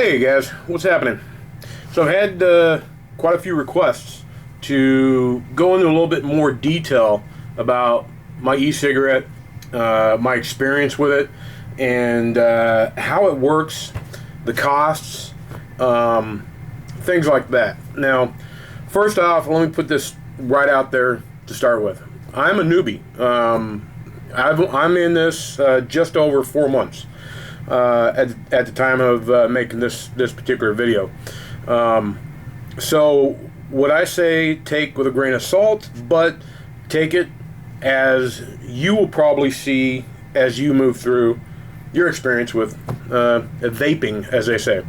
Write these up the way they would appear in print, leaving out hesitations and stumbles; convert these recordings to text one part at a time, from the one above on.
Hey guys, what's happening? So I've had quite a few requests to go into a little bit more detail about my e-cigarette, my experience with it, and how it works, the costs, things like that. Now, first off, let me put this right out there to start with. I'm a newbie. I'm in this just over 4 months. At the time of making this particular video. So what I say, take with a grain of salt, but take it as you will probably see as you move through your experience with vaping, as they say.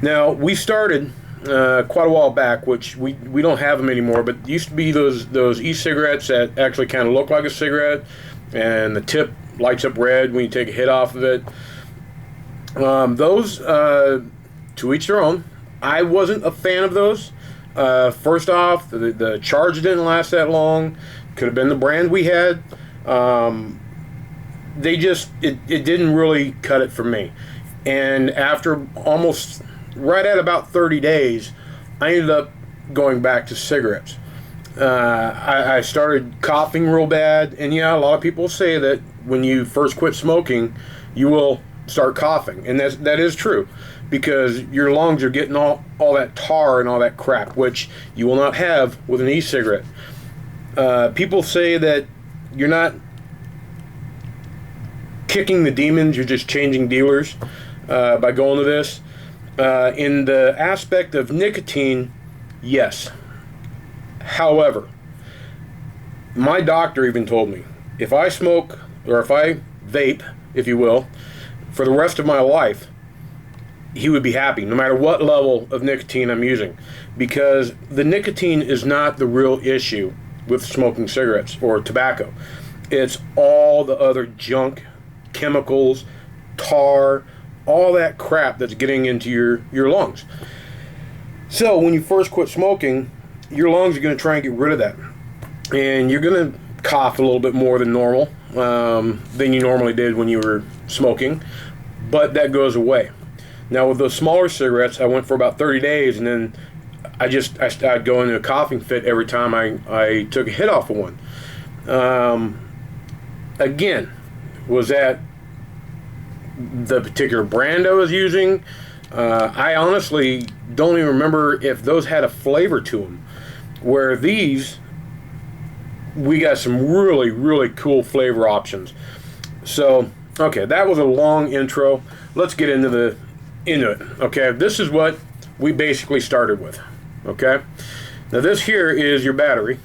Now, we started quite a while back, which we don't have them anymore, but it used to be those e-cigarettes that actually kind of look like a cigarette, and the tip lights up red when you take a hit off of it. Those, to each their own. I wasn't a fan of those. First off, the charge didn't last that long. Could have been the brand we had. It didn't really cut it for me. And after almost right at about 30 days, I ended up going back to cigarettes. I started coughing real bad, and yeah, a lot of people say that when you first quit smoking, you will start coughing, and that is true, because your lungs are getting all that tar and all that crap, which you will not have with an e-cigarette. People say that you're not kicking the demons, you're just changing dealers by going to this. In the aspect of nicotine, yes. However, my doctor even told me, if I smoke, or if I vape, if you will, for the rest of my life, he would be happy, no matter what level of nicotine I'm using, because the nicotine is not the real issue with smoking cigarettes or tobacco. It's all the other junk, chemicals, tar, all that crap that's getting into your lungs. So when you first quit smoking, your lungs are going to try and get rid of that, and you're going to cough a little bit more than normal, than you normally did when you were smoking, but that goes away. Now with those smaller cigarettes, I went for about 30 days, and then I started going into a coughing fit every time I took a hit off of one. Again, was that the particular brand I was using? I honestly don't even remember if those had a flavor to them, where these, we got some really, really cool flavor options. So, okay, that was a long intro. Let's get into it. Okay, this is what we basically started with. Okay, now this here is your battery.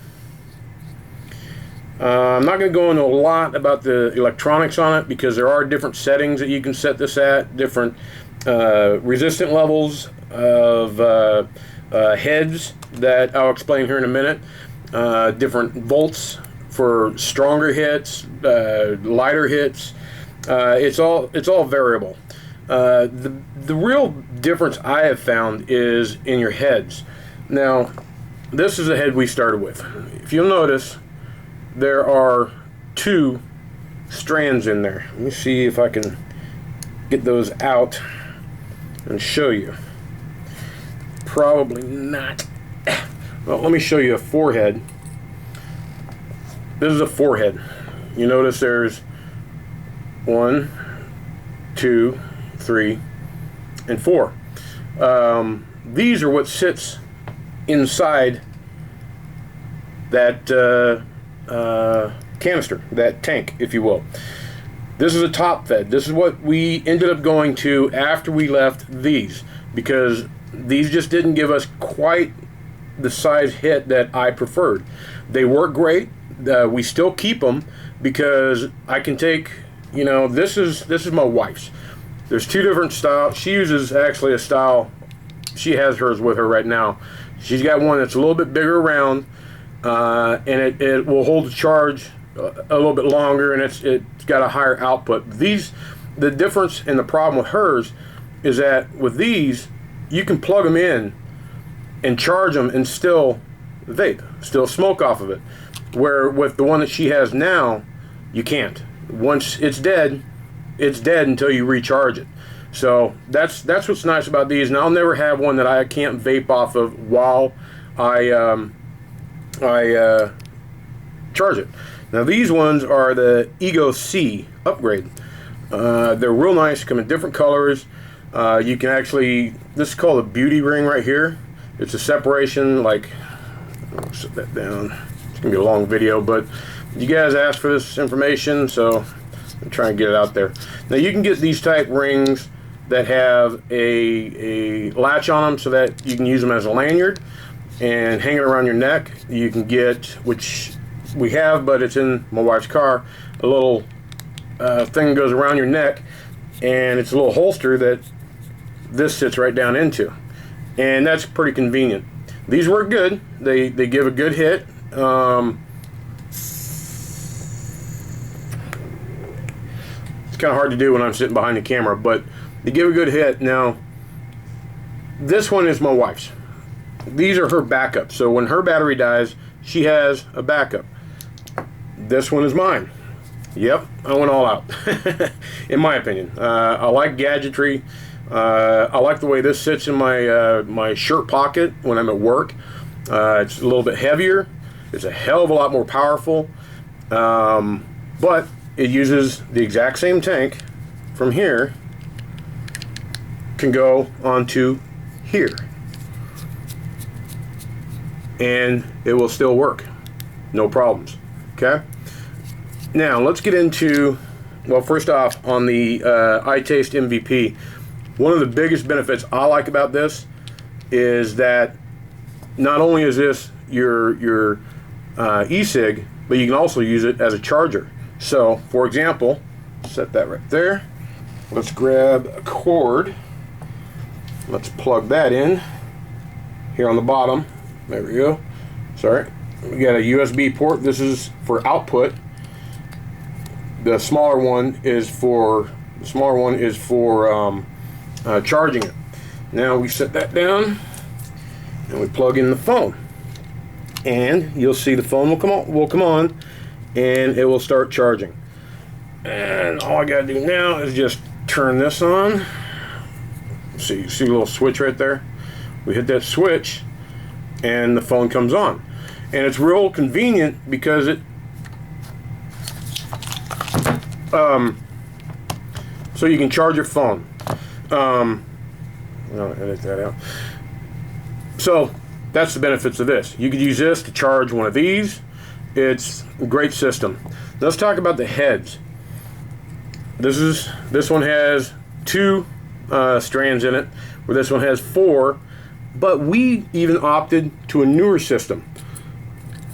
I'm not going to go into a lot about the electronics on it, because there are different settings that you can set this at, different resistant levels of heads that I'll explain here in a minute. Different volts for stronger hits, lighter hits. It's all variable. The real difference I have found is in your heads. Now, this is the head we started with. If you'll notice, there are 2 strands in there. Let me see if I can get those out and show you. Probably not. Well, let me show you a forehead. This is a forehead. You notice there's 1, 2, 3, and 4. These are what sits inside that canister, that tank, if you will. This is a top fed. This is what we ended up going to after we left these, because these just didn't give us quite the size hit that I preferred. They work great. We still keep them, because I can take, this is my wife's. There's 2 different styles. She uses actually a style, she has hers with her right now. She's got one that's a little bit bigger around, and it will hold the charge a little bit longer, and it's got a higher output. The difference and the problem with hers is that with these, you can plug them in and charge them and still vape, still smoke off of it. Where with the one that she has now, you can't. Once it's dead until you recharge it. So that's what's nice about these, and I'll never have one that I can't vape off of while I charge it. Now these ones are the e-cig upgrade. They're real nice, come in different colors. You can actually, this is called a beauty ring right here. It's a separation, like, I'll set that down. It's gonna be a long video, but you guys asked for this information, so I'm trying to get it out there. Now you can get these type rings that have a latch on them so that you can use them as a lanyard and hang it around your neck. You can get, which we have, but it's in my wife's car, a little thing goes around your neck, and it's a little holster that this sits right down into, and that's pretty convenient. These work good. They give a good hit. It's kind of hard to do when I'm sitting behind the camera, but they give a good hit. Now this one is my wife's. These are her backup, so when her battery dies, she has a backup. This one is mine. Yep, I went all out, in my opinion. I like gadgetry. I like the way this sits in my my shirt pocket when I'm at work. It's a little bit heavier. It's a hell of a lot more powerful, but it uses the exact same tank from here. Can go onto here, and it will still work, no problems. Okay. Now let's get into, well, first off, on the iTaste MVP, one of the biggest benefits I like about this is that not only is this your e-cig, but you can also use it as a charger. So, for example, set that right there. Let's grab a cord. Let's plug that in here on the bottom. There we go. Sorry. We got a USB port. This is for output. The smaller one is for charging it. Now we set that down and we plug in the phone, and you'll see the phone will come on and it will start charging. And all I gotta do now is just turn this on. So you see a little switch right there. We hit that switch and the phone comes on, and it's real convenient because it so you can charge your phone. I'll edit that out. So that's the benefits of this. You could use this to charge one of these. It's a great system. Let's talk about the heads. This one has 2 strands in it, where this one has 4. But we even opted to a newer system,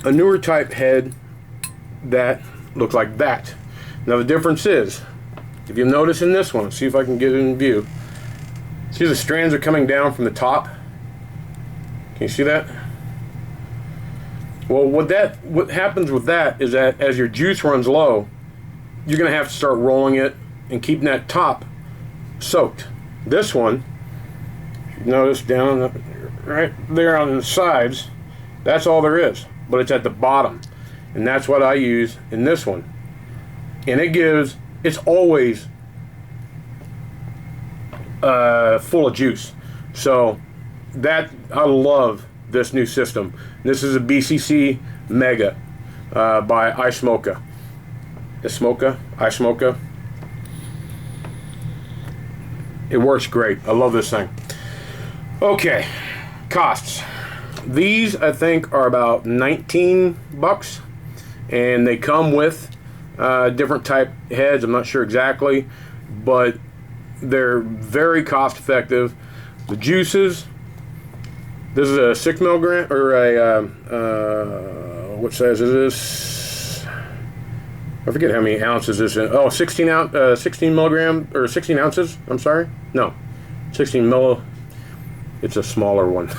a newer type head that looks like that. Now the difference is, if you notice in this one, let's see if I can get it in view. See, the strands are coming down from the top. Can you see that? Well, what happens with that is that as your juice runs low, you're going to have to start rolling it and keeping that top soaked. This one, if you notice down right there on the sides, that's all there is, but it's at the bottom, and that's what I use in this one. And it's always full of juice. So that, I love this new system. This is a BCC Mega by iSmoka. iSmoka. It works great. I love this thing. Okay, costs. These I think are about 19 bucks, and they come with different type heads. I'm not sure exactly, but they're very cost effective. The juices, this is a 6 milligram, or a what size is this? I forget how many ounces this is. Oh, 16 milligram, or 16 ounces. I'm sorry. No, 16 milli. It's a smaller one.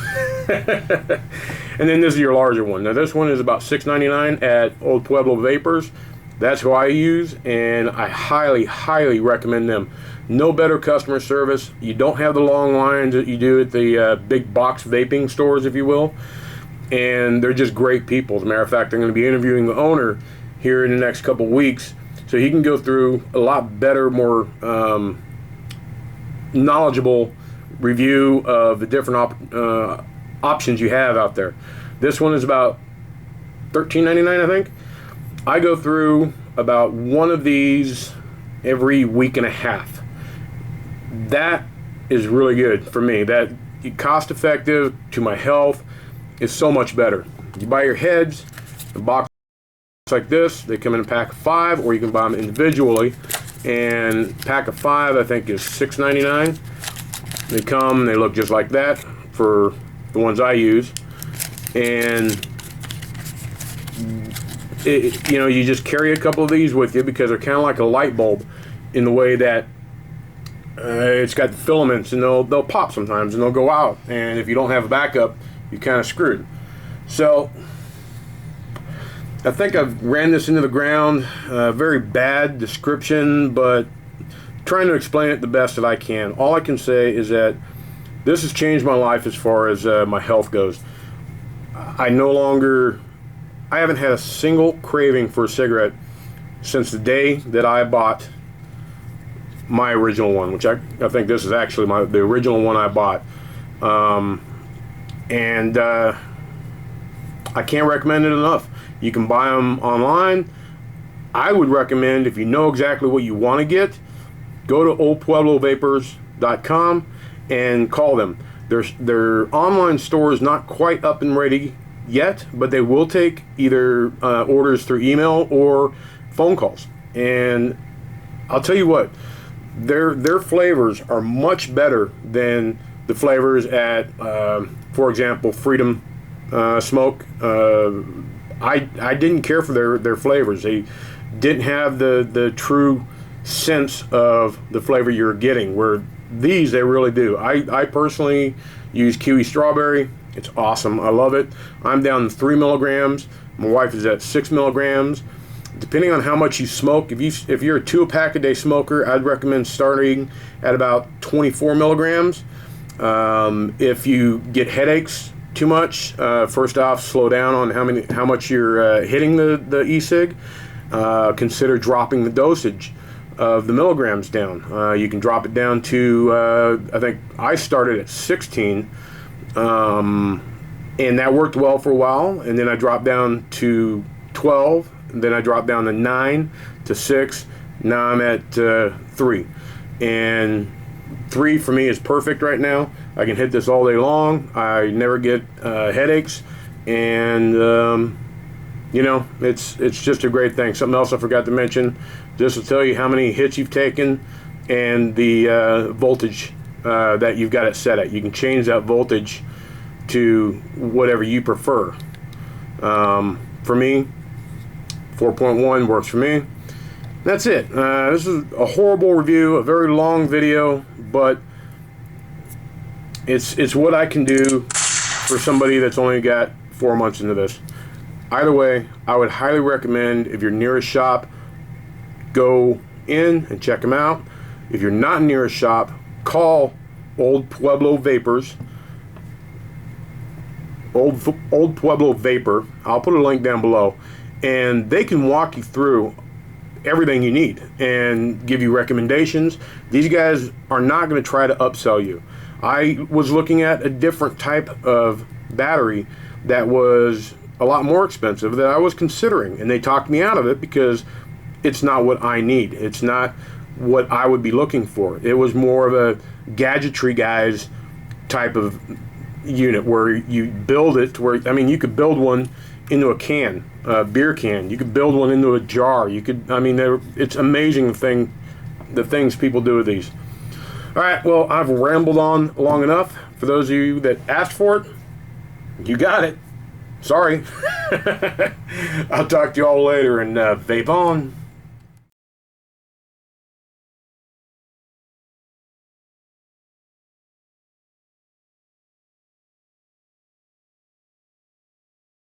And then this is your larger one. Now this one is about $6.99 at Old Pueblo Vapors. That's who I use, and I highly, highly recommend them. No better customer service. You don't have the long lines that you do at the big box vaping stores, if you will. And they're just great people. As a matter of fact, I'm going to be interviewing the owner here in the next couple weeks, so he can go through a lot better, more knowledgeable review of the different options you have out there. This one is about $13.99, I think. I go through about one of these every week and a half. That is really good for me. That cost effective to my health is so much better. You buy your heads, the box like this. They come in a pack of 5, or you can buy them individually. And pack of 5, I think, is $6.99. They look just like that for the ones I use. And you just carry a couple of these with you because they're kind of like a light bulb in the way that it's got the filaments, and they'll pop sometimes and they'll go out. And if you don't have a backup, you're kind of screwed. So I think I've ran this into the ground. Very bad description, but trying to explain it the best that I can. All I can say is that this has changed my life as far as my health goes. I haven't had a single craving for a cigarette since the day that I bought my original one, which I think this is actually the original one I bought. I can't recommend it enough. You can buy them online. I would recommend, if you know exactly what you want to get, go to oldpueblovapors.com and call them. Their online store is not quite up and ready yet, but they will take either orders through email or phone calls. And I'll tell you what, their flavors are much better than the flavors at, for example, Freedom Smoke. I didn't care for their flavors. They didn't have the true sense of the flavor you're getting, where these, they really do. I personally use kiwi strawberry. It's awesome. I love it. I'm down to 3 milligrams. My wife is at 6 milligrams. Depending on how much you smoke, if you're a 2-pack-a-day smoker, I'd recommend starting at about 24 milligrams. If you get headaches too much, first off, slow down on how much you're hitting the e-cig. Consider dropping the dosage of the milligrams down. You can drop it down to, I think I started at 16, and that worked well for a while, and then I dropped down to 12, and then I dropped down to 9, to 6, now I'm at 3. And 3 for me is perfect right now. I can hit this all day long. I never get headaches, and it's just a great thing. Something else I forgot to mention, just to tell you how many hits you've taken and the voltage that you've got it set at. You can change that voltage to whatever you prefer. For me, 4.1 works for me. That's it. This is a horrible review, a very long video, but it's what I can do for somebody that's only got 4 months into this. Either way, I would highly recommend, if you're near a shop, go in and check them out. If you're not near a shop, call Old Pueblo Vapors. Old Pueblo Vapor. I'll put a link down below. And they can walk you through everything you need and give you recommendations. These guys are not going to try to upsell you. I was looking at a different type of battery that was a lot more expensive that I was considering, and they talked me out of it because it's not what I need. It's not what I would be looking for. It was more of a gadgetry guys type of unit where you build it to where, I mean, you could build one into a can, a beer can. You could build one into a jar. You could, I mean, it's amazing the things people do with these. All right, well, I've rambled on long enough. For those of you that asked for it, you got it. Sorry. I'll talk to you all later, and vape on.